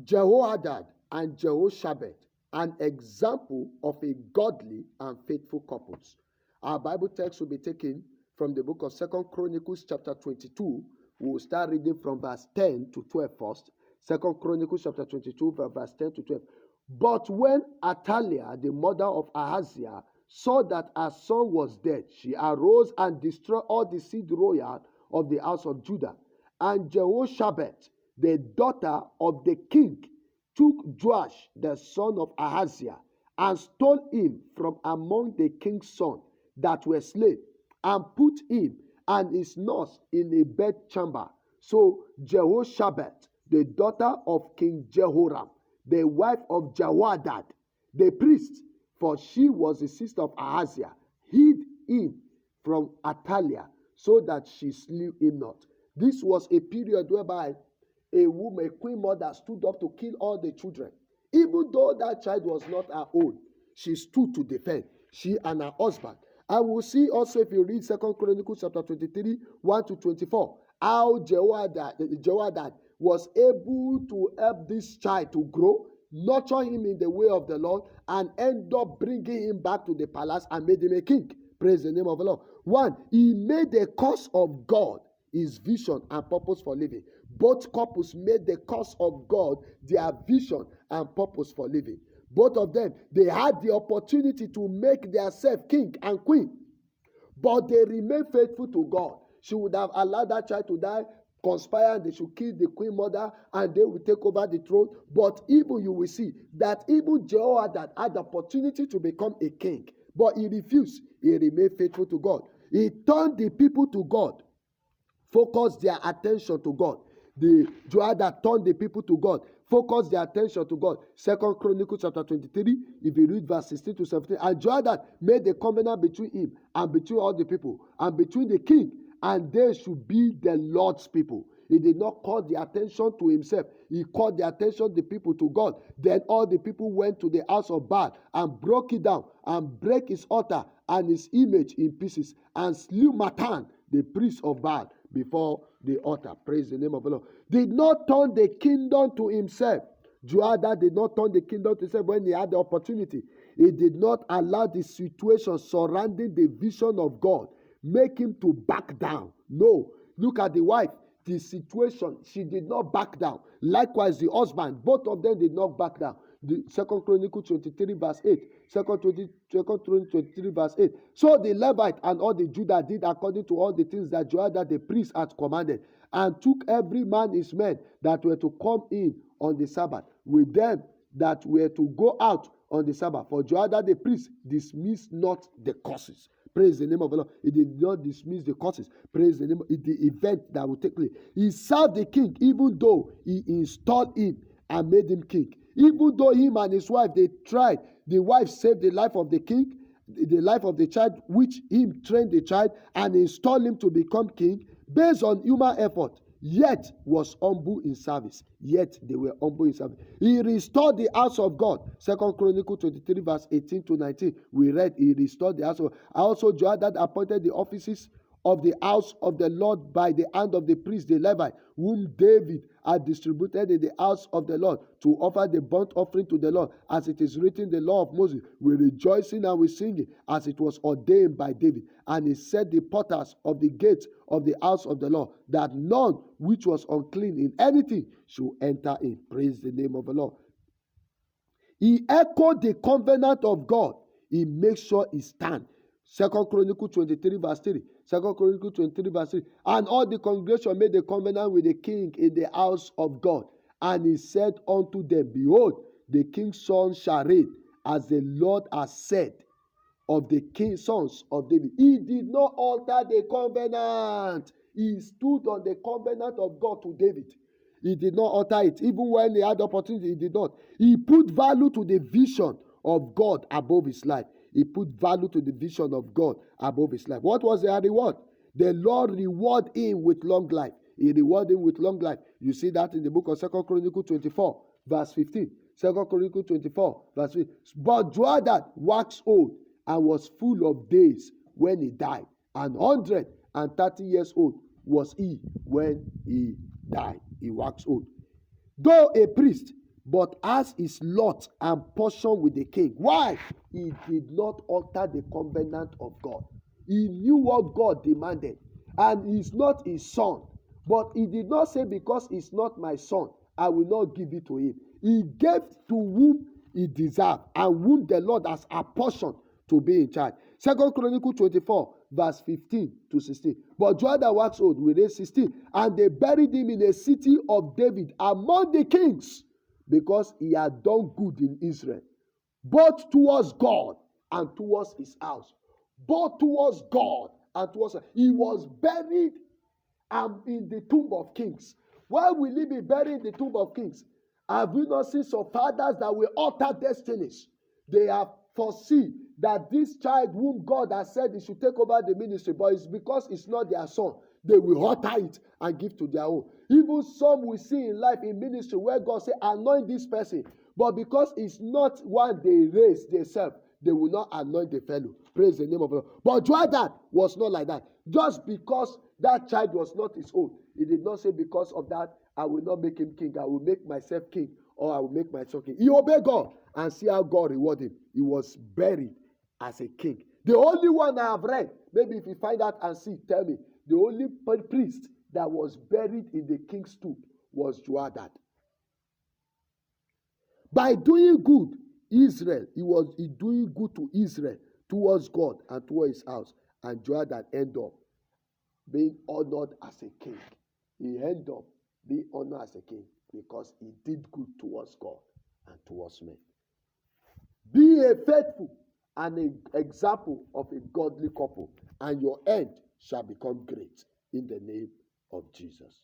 Jehoadad and Jehoshabeth, an example of a godly and faithful couples. Our Bible text will be taken from the book of 2 Chronicles chapter 22. We will start reading from verse 10 to 12 first. 2 Chronicles chapter 22 verse 10 to 12. But when Athaliah, the mother of Ahaziah, saw that her son was dead, she arose and destroyed all the seed royal of the house of Judah. And Jehoshabeth, the daughter of the king, took Joash, the son of Ahaziah, and stole him from among the king's sons that were slain, and put him and his nurse in a bedchamber. So Jehoshabeth, the daughter of King Jehoram, the wife of Jehoadad, the priest, for she was the sister of Ahaziah, hid him from Athaliah, so that she slew him not. This was a period whereby a woman, a queen mother, stood up to kill all the children. Even though that child was not her own, she stood to defend, she and her husband. And we'll see also, if you read 2 Chronicles chapter 23, 1 to 24, how Jehoadad was able to help this child to grow, nurture him in the way of the Lord, and end up bringing him back to the palace and made him a king. Praise the name of the Lord. One, he made the cause of God his vision and purpose for living. Both couples made the cause of God their vision and purpose for living. Both of them, they had the opportunity to make themselves king and queen, but they remained faithful to God. She would have allowed that child to die, conspire, and they should kill the queen mother, and they will take over the throne. But even you will see that even Jehoadad had the opportunity to become a king, but he refused. He remained faithful to God. He turned the people to God, focused their attention to God. The Jehoadad turned the people to God, focused their attention to God. 2 Chronicles chapter 23, if you read verse 16 to 17, and Jehoadad made a covenant between him and between all the people and between the king, and they should be the Lord's people. He did not call the attention to himself. He called the attention of the people to God. Then all the people went to the house of Baal and broke it down and break his altar and his image in pieces, and slew Matan, the priest of Baal, before the altar. Praise the name of the Lord. Did not turn the kingdom to himself. Jehoiada did not turn the kingdom to himself when he had the opportunity. He did not allow the situation surrounding the vision of God make him to back down. No. Look at the wife. The situation, she did not back down. Likewise, the husband, both of them did not back down. The 2 Chronicles 23 verse 8. 2 Chronicles 23 verse 8. So the Levite and all the Judah did according to all the things that Jehoiada the priest had commanded, and took every man his men that were to come in on the Sabbath, with them that were to go out on the Sabbath. For Jehoiada the priest dismissed not the curses. Praise the name of the Lord. He did not dismiss the curses. Praise the name of the event that will take place. He served the king, even though he installed him and made him king. Even though him and his wife, they tried. The wife saved the life of the king, the life of the child, which him trained the child and installed him to become king based on human effort. Yet was humble in service. Yet they were humble in service. He restored the house of God. 2 Chronicles 23 verse 18 to 19. We read he restored the house of God. Also Jehoiada appointed the offices of the house of the Lord by the hand of the priest, the Levite, whom David had distributed in the house of the Lord to offer the burnt offering to the Lord, as it is written in the law of Moses, with rejoicing and with singing, as it was ordained by David. And he set the porters of the gates of the house of the Lord, that none which was unclean in anything should enter in. Praise the name of the Lord. He echoed the covenant of God. He makes sure he stands. 2 Chronicles 23 verse 3. 2 Chronicles 23 verse 3. And all the congregation made a covenant with the king in the house of God. And he said unto them, Behold, the king's son shall reign, as the Lord has said of the king's sons of David. He did not alter the covenant. He stood on the covenant of God to David. He did not alter it. Even when he had the opportunity, he did not. He put value to the vision of God above his life. He put value to the vision of God above his life. What was their reward? The Lord rewarded him with long life. He rewarded him with long life. You see that in the book of 2 Chronicles 24, verse 15. 2 Chronicles 24, verse 15. But Jehoiada waxed old and was full of days when he died. And 130 years old was he when he died. He waxed old. Though a priest, but as his lot and portion with the king. Why? He did not alter the covenant of God. He knew what God demanded, and he's not his son. But he did not say, because he's not my son, I will not give it to him. He gave to whom he deserved, and whom the Lord has apportioned to be in charge. 2 Chronicles 24, verse 15 to 16. But Joadah waxed old, we read 16. And they buried him in a city of David among the kings, because he had done good in Israel, both towards God and towards his house. Both towards God and towards. He was buried in the tomb of kings. Why will he be buried in the tomb of kings? Have you not seen some fathers that will alter destinies? They have foreseen that this child whom God has said he should take over the ministry, but it's because it's not their son, they will alter it and give to their own. Even some we see in life, in ministry, where God say, anoint this person, but because it's not one they raise themselves, they will not anoint the fellow. Praise the name of the Lord. But Joadah was not like that. Just because that child was not his own, he did not say, because of that, I will not make him king. I will make myself king, or I will make myself king. He obeyed God, and see how God rewarded him. He was buried as a king. The only one I have read, maybe if you find out and see, tell me, the only priest that was buried in the king's tomb was Joadah. By doing good, Israel, he was doing good to Israel, towards God and towards his house. And Joadah ended up being honored as a king. He ended up being honored as a king because he did good towards God and towards men. Be a faithful and an example of a godly couple, and your end shall become great in the name of Jesus.